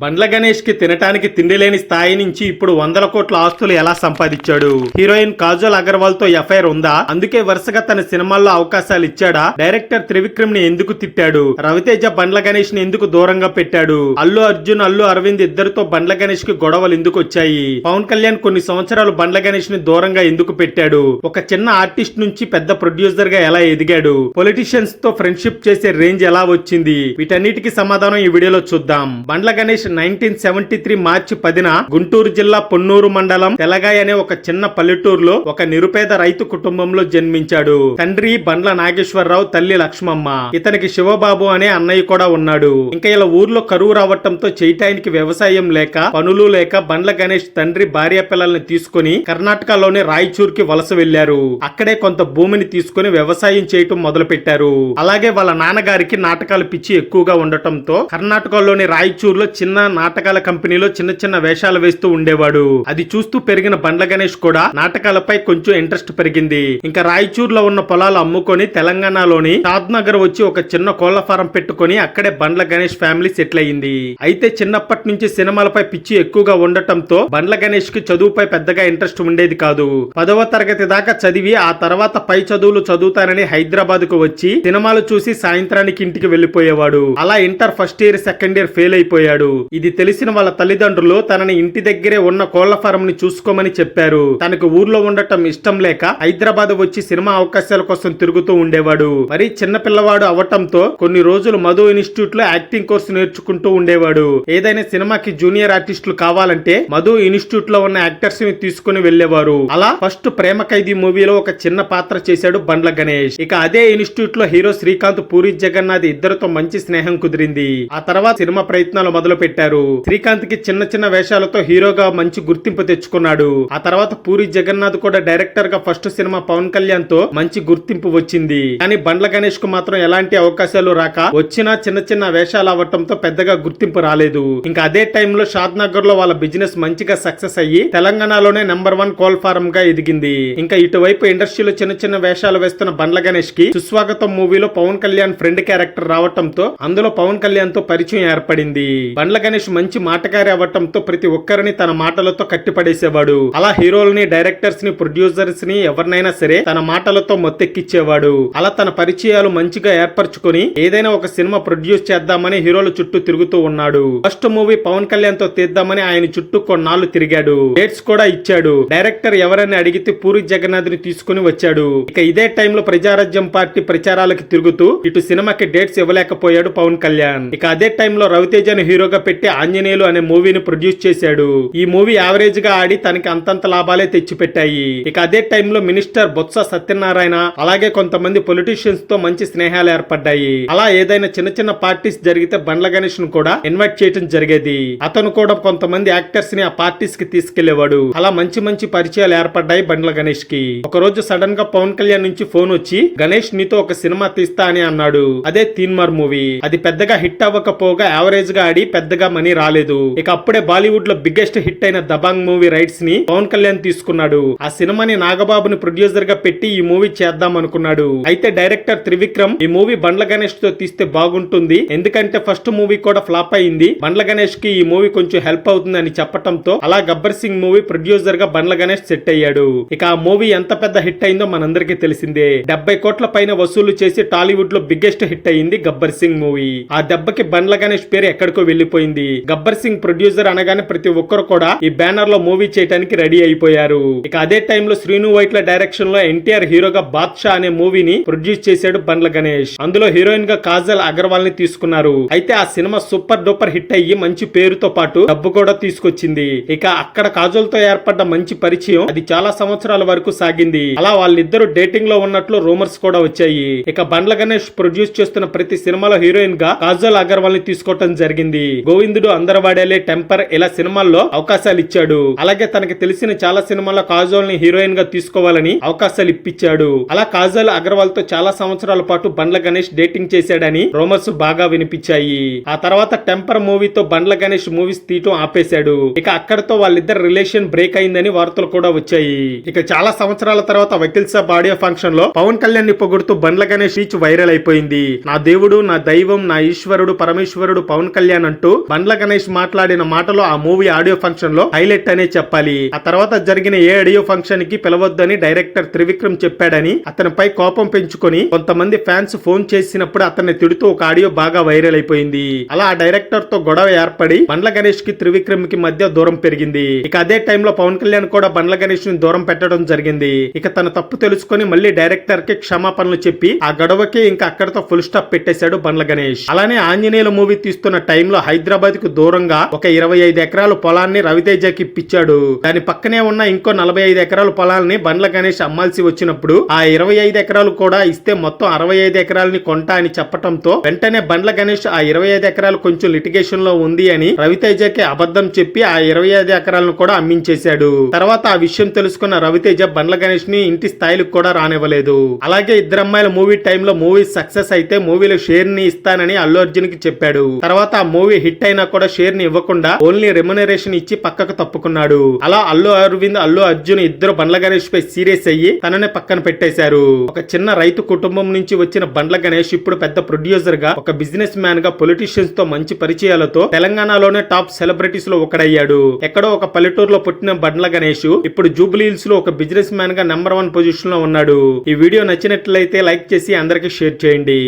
బండ్ల గణేష్ కి తినటానికి తిండి లేని స్థాయి నుంచి ఇప్పుడు 100 కోట్ల ఆస్తులు ఎలా సంపాదించాడు? హీరోయిన్ కాజల్ అగర్వాల్ తో ఎఫ్ఐఆర్ ఉందా? అందుకే వరుసగా తన సినిమాల్లో అవకాశాలు ఇచ్చాడా? డైరెక్టర్ త్రివిక్రమ్ ని ఎందుకు తిట్టాడు? రవితేజ బండ్ల గణేష్ ని ఎందుకు దూరంగా పెట్టాడు? అల్లు అర్జున్, అల్లు అరవింద్ ఇద్దరితో బండ్ల గణేష్ కి గొడవలు ఎందుకు వచ్చాయి? పవన్ కళ్యాణ్ కొన్ని సంవత్సరాలు బండ్ల గణేష్ ని దూరంగా ఎందుకు పెట్టాడు? ఒక చిన్న ఆర్టిస్ట్ నుంచి పెద్ద ప్రొడ్యూసర్ గా ఎలా ఎదిగాడు? పొలిటీషియన్స్ తో ఫ్రెండ్షిప్ చేసే రేంజ్ ఎలా వచ్చింది? వీటన్నిటికీ సమాధానం ఈ వీడియోలో చూద్దాం. బండ్ల గణేష్ 1973 మార్చి 10న గుంటూరు జిల్లా పొన్నూరు మండలం తెలగాయ అనే ఒక చిన్న పల్లెటూరులో ఒక నిరుపేద రైతు కుటుంబంలో జన్మించాడు. తండ్రి బండ్ల నాగేశ్వరరావు, తల్లి లక్ష్మమ్మ. ఇతనికి శివబాబు అనే అన్నయ్య కూడా ఉన్నాడు. ఇంకా ఇలా ఊర్లో కరువు రావటంతో చేయటానికి వ్యవసాయం లేక, పనులు లేక బండ్ల గణేష్ తండ్రి భార్య పిల్లల్ని తీసుకుని కర్ణాటకలోని రాయచూర్ కి వలస వెళ్లారు. అక్కడే కొంత భూమిని తీసుకుని వ్యవసాయం చేయటం మొదలు పెట్టారు. అలాగే వాళ్ళ నాన్నగారికి నాటకాలు పిచ్చి ఎక్కువగా ఉండటంతో కర్ణాటకలోని రాయచూర్ లో చిన్న నాటకాల కంపెనీలో చిన్న చిన్న వేషాలు వేస్తూ ఉండేవాడు. అది చూస్తూ పెరిగిన బండ్ల గణేష్ కూడా నాటకాలపై కొంచెం ఇంట్రెస్ట్ పెరిగింది. ఇంకా రాయచూర్ లో ఉన్న పొలాలు అమ్ముకొని తెలంగాణలోని షాద్ నగర్ వచ్చి ఒక చిన్న కోళ్ల ఫారం పెట్టుకుని అక్కడే బండ్ల గణేష్ ఫ్యామిలీ సెటిల్ అయ్యింది. అయితే చిన్నప్పటి నుంచి సినిమాలపై పిచ్చి ఎక్కువగా ఉండటంతో బండ్ల గణేష్ కి చదువుపై పెద్దగా ఇంట్రెస్ట్ ఉండేది కాదు. 10వ తరగతి దాకా చదివి ఆ తర్వాత పై చదువులు చదువుతానని హైదరాబాద్ కు వచ్చి సినిమాలు చూసి సాయంత్రానికి ఇంటికి వెళ్లిపోయేవాడు. అలా inter first year, second year fail అయిపోయాడు. ఇది తెలిసిన వాళ్ళ తల్లిదండ్రులు తనని ఇంటి దగ్గరే ఉన్న కోళ్ల ఫారం ని చూసుకోమని చెప్పారు. తనకు ఊర్లో ఉండటం ఇష్టం లేక హైదరాబాద్ వచ్చి సినిమా అవకాశాల కోసం తిరుగుతూ ఉండేవాడు. మరి చిన్న పిల్లవాడు అవటంతో కొన్ని రోజులు మధు ఇన్స్టిట్యూట్ లో యాక్టింగ్ కోర్సు నేర్చుకుంటూ ఉండేవాడు. ఏదైనా సినిమాకి జూనియర్ ఆర్టిస్టులు కావాలంటే మధు ఇన్స్టిట్యూట్ లో ఉన్న యాక్టర్స్ ని తీసుకుని వెళ్లేవారు. అలా ఫస్ట్ ప్రేమ ఖైదీ మూవీలో ఒక చిన్న పాత్ర చేశాడు బండ్ల గణేష్. ఇక అదే ఇన్స్టిట్యూట్ లో హీరో శ్రీకాంత్, పూరి జగన్నాథ్ ఇద్దరితో మంచి స్నేహం కుదిరింది. ఆ తర్వాత సినిమా ప్రయత్నాలు మొదలు పెట్టారు. శ్రీకాంత్ కి చిన్న చిన్న వేషాలతో హీరోగా మంచి గుర్తింపు తెచ్చుకున్నాడు. ఆ తర్వాత పూరి జగన్నాథ్ కూడా డైరెక్టర్ గా ఫస్ట్ సినిమా పవన్ కళ్యాణ్ తో మంచి గుర్తింపు వచ్చింది. కానీ బండ్ల గణేష్ కు మాత్రం ఎలాంటి అవకాశాలు రాక వచ్చినా చిన్న చిన్న వేషాలు అవ్వటంతో పెద్దగా గుర్తింపు రాలేదు. ఇంకా అదే టైంలో షాద్ నగర్ లో వాళ్ళ బిజినెస్ మంచిగా సక్సెస్ అయ్యి తెలంగాణలోనే నెంబర్ 1 కోల్ ఫారం గా ఎదిగింది. ఇంకా ఇటువైపు ఇండస్ట్రీలో చిన్న చిన్న వేషాలు వేస్తున్న బండ్ల గణేష్ కి సుస్వాగతం మూవీలో పవన్ కళ్యాణ్ ఫ్రెండ్ క్యారెక్టర్ రావటంతో అందులో పవన్ కళ్యాణ్ తో పరిచయం ఏర్పడింది. బండ్ల గణేష్ మంచి మాటగారి అవ్వటంతో ప్రతి ఒక్కరిని తన మాటలతో కట్టిపడేసేవాడు. అలా హీరోల్ని, డైరెక్టర్స్ ని, ప్రొడ్యూసర్స్ ని ఎవరినైనా సరే తన మాటలతో మొత్తెక్కిచ్చేవాడు. అలా తన పరిచయాలు మంచిగా ఏర్పరచుకొని ఏదైనా ఒక సినిమా ప్రొడ్యూస్ చేద్దామని హీరోల చుట్టూ తిరుగుతూ ఉన్నాడు. ఫస్ట్ మూవీ పవన్ కళ్యాణ్ తో తీద్దామని ఆయన చుట్టూ కొన్నాళ్ళు తిరిగాడు. డేట్స్ కూడా ఇచ్చాడు. డైరెక్టర్ ఎవరని అడిగితే పూరి జగన్నాథ్ ని తీసుకుని వచ్చాడు. ఇక ఇదే టైంలో ప్రజారాజ్యం పార్టీ ప్రచారాలకు తిరుగుతూ ఇటు సినిమాకి డేట్స్ ఇవ్వలేకపోయాడు పవన్ కళ్యాణ్. ఇక అదే టైంలో రవితేజను హీరోగా పెట్టి ఆంజనేయులు అనే మూవీని ప్రొడ్యూస్ చేశాడు. ఈ మూవీ యావరేజ్ గా ఆడి తనకి అంతంత లాభాలే తెచ్చిపెట్టాయి. ఇక అదే టైంలో మినిస్టర్ బొత్స సత్యనారాయణ అలాగే కొంతమంది పొలిటీషియన్స్ తో మంచి స్నేహాలు ఏర్పడ్డాయి. అలా ఏదైనా చిన్న చిన్న పార్టీస్ జరిగితే బండ్ల గణేష్ ను కూడా ఇన్వైట్ చేయడం జరిగేది. అతను కూడా కొంతమంది యాక్టర్స్ ని ఆ పార్టీస్ కి తీసుకెళ్లేవాడు. అలా మంచి మంచి పరిచయాలు ఏర్పడ్డాయి బండ్ల గణేష్ కి. ఒక రోజు సడన్ గా పవన్ కళ్యాణ్ నుంచి ఫోన్ వచ్చి గణేష్ నీతో ఒక సినిమా తీస్తా అని అన్నాడు. అదే తీన్మార్ మూవీ. అది పెద్దగా హిట్ అవ్వకపోగా యావరేజ్ గా ఆడి పెద్దగా మనీ రాలేదు. ఇక అప్పుడే బాలీవుడ్ లో బిగ్గెస్ట్ హిట్ అయిన దబాంగ్ మూవీ రైట్స్ ని పవన్ కళ్యాణ్ తీసుకున్నాడు. ఆ సినిమాని నాగబాబుని ప్రొడ్యూసర్ గా పెట్టి ఈ మూవీ చేద్దాం అనుకున్నాడు. అయితే డైరెక్టర్ త్రివిక్రమ్ ఈ మూవీ బండ్ల గణేష్ తో తీస్తే బాగుంటుంది, ఎందుకంటే ఫస్ట్ మూవీ కూడా ఫ్లాప్ అయింది, బండ్ల గణేష్ కి ఈ మూవీ కొంచెం హెల్ప్ అవుతుంది అని చెప్పటంతో అలా గబ్బర్ సింగ్ మూవీ ప్రొడ్యూసర్ గా బండ్ల గణేష్ సెట్ అయ్యాడు. ఇక ఆ మూవీ ఎంత పెద్ద హిట్ అయిందో మనందరికీ తెలిసిందే. 70 కోట్ల పైన వసూలు చేసి టాలీవుడ్ లో బిగ్గెస్ట్ హిట్ అయింది గబ్బర్ సింగ్ మూవీ. ఆ దెబ్బకి బండ్ల గణేష్ పేరు ఎక్కడికో వెళ్లిపోయింది. గబ్బర్ సింగ్ ప్రొడ్యూసర్ అనగానే ప్రతి ఒక్కరు కూడా ఈ బ్యానర్ లో మూవీ చేయడానికి రెడీ అయిపోయారు. ఇక అదే టైంలో శ్రీను వైట్ల డైరెక్షన్ లో ఎన్టీఆర్ హీరోగా బాద్షా అనే మూవీని ప్రొడ్యూస్ చేశాడు బండ్ల గణేష్. అందులో హీరోయిన్ గా కాజల్ అగర్వాల్ ని తీసుకున్నారు. అయితే ఆ సినిమా సూపర్ డూపర్ హిట్ అయ్యి మంచి పేరుతో పాటు డబ్బు కూడా తీసుకొచ్చింది. ఇక అక్కడ కాజల్ తో ఏర్పడ్డ మంచి పరిచయం అది చాలా సంవత్సరాల వరకు సాగింది. అలా వాళ్ళిద్దరు డేటింగ్ లో ఉన్నట్లు రూమర్స్ కూడా వచ్చాయి. ఇక బండ్ల గణేష్ ప్రొడ్యూస్ చేస్తున్న ప్రతి సినిమాలో హీరోయిన్ గా కాజల్ అగర్వాల్ ని తీసుకోవటం జరిగింది. గోవిందుడు, అందరవాడేలే, టెంపర్ ఇలా సినిమాల్లో అవకాశాలు ఇచ్చాడు. అలాగే తనకి తెలిసిన చాలా సినిమాల్లో కాజల్ ని హీరోయిన్ గా తీసుకోవాలని అవకాశాలు ఇప్పించాడు. అలా కాజల్ అగర్వాల్ తో చాలా సంవత్సరాల పాటు బండ్ల గణేష్ డేటింగ్ చేశాడని రూమర్స్ బాగా వినిపించాయి. ఆ తర్వాత టెంపర్ మూవీతో బండ్ల గణేష్ మూవీస్ తీయటం ఆపేశాడు. ఇక అక్కడతో వాళ్ళిద్దరు రిలేషన్ బ్రేక్ అయిందని వార్తలు కూడా వచ్చాయి. ఇక చాలా సంవత్సరాల తర్వాత వకీల్ సాబ్ ఆడియో ఫంక్షన్ లో పవన్ కళ్యాణ్ ని పొగుడుతూ బండ్ల గణేష్ స్పీచ్ వైరల్ అయిపోయింది. నా దేవుడు, నా దైవం, నా ఈశ్వరుడు, పరమేశ్వరుడు పవన్ కళ్యాణ్ అంటూ బండ్ల గణేష్ మాట్లాడిన మాటలు ఆ మూవీ ఆడియో ఫంక్షన్ లో హైలైట్ అనే చెప్పాలి. ఆ తర్వాత జరిగిన ఏ ఆడియో ఫంక్షన్ కి పిలవద్దని డైరెక్టర్ త్రివిక్రమ్ చెప్పాడని అతనిపై కోపం పెంచుకొని కొంతమంది ఫ్యాన్స్ ఫోన్ చేసినప్పుడు అతన్ని తిడుతూ ఒక ఆడియో బాగా వైరల్ అయిపోయింది. అలా ఆ డైరెక్టర్ తో గొడవ ఏర్పడి బండ్ల గణేష్ కి త్రివిక్రమ్ కి మధ్య దూరం పెరిగింది. ఇక అదే టైంలో పవన్ కళ్యాణ్ కూడా బండ్ల గణేష్ ని దూరం పెట్టడం జరిగింది. ఇక తన తప్పు తెలుసుకొని మళ్ళీ డైరెక్టర్ కి క్షమాపణలు చెప్పి ఆ గొడవకి ఇంకా అక్కడతో ఫుల్ స్టాప్ పెట్టేశాడు బండ్ల గణేష్. అలానే ఆంజనేయుల మూవీ తీస్తున్న టైంలో హైదరాబాద్ కు దూరంగా ఒక 25 ఎకరాల పొలాన్ని రవితేజకి ఇప్పించాడు. దాని పక్కనే ఉన్న ఇంకో 45 ఎకరాల పొలాల్ని బండ్ల గణేష్ అమ్మాల్సి వచ్చినప్పుడు ఆ 25 ఎకరాలు కూడా ఇస్తే మొత్తం 65 ఎకరాలని కొంటా అని చెప్పడంతో వెంటనే బండ్ల గణేష్ ఆ 25 ఎకరాలు కొంచెం లిటిగేషన్ లో ఉంది అని రవితేజకి అబద్ధం చెప్పి ఆ 25 ఎకరాలను కూడా అమ్మించేశాడు. తర్వాత ఆ విషయం తెలుసుకున్న రవితేజ బండ్ల గణేష్ ని ఇంటి స్థాయిలకు కూడా రానివ్వలేదు. అలాగే ఇద్దరు అమ్మాయిల మూవీ టైంలో మూవీ సక్సెస్ అయితే మూవీలో షేర్ ని ఇస్తానని అల్లు అర్జున్ కి చెప్పాడు. తర్వాత ఆ మూవీ హిట్ అయినా కూడా షేర్ ని ఇవ్వకుండా ఓన్లీ రెమ్యునరేషన్ ఇచ్చి పక్కకు తప్పుకున్నాడు. అలా అల్లు అరవింద్ అల్లు అర్జున్ ఇద్దరు బండ్ల గణేష్ పై సీరియస్ అయ్యి తననే పక్కన పెట్టేశారు. ఒక చిన్న రైతు కుటుంబం నుంచి వచ్చిన బండ్ల గణేష్ ఇప్పుడు పెద్ద ప్రొడ్యూసర్ గా, ఒక బిజినెస్ మ్యాన్ గా, పొలిటీషియన్స్ తో మంచి పరిచయాలతో తెలంగాణలోనే టాప్ సెలబ్రిటీస్ లో ఒకడయ్యాడు. ఎక్కడో ఒక పల్లెటూరులో పుట్టిన బండ్ల గణేష్ ఇప్పుడు జూబ్లీ హిల్స్ లో ఒక బిజినెస్ మ్యాన్ గా నెంబర్ 1 పొజిషన్ లో ఉన్నాడు. ఈ వీడియో నచ్చినట్లయితే లైక్ చేసి అందరికి షేర్ చేయండి.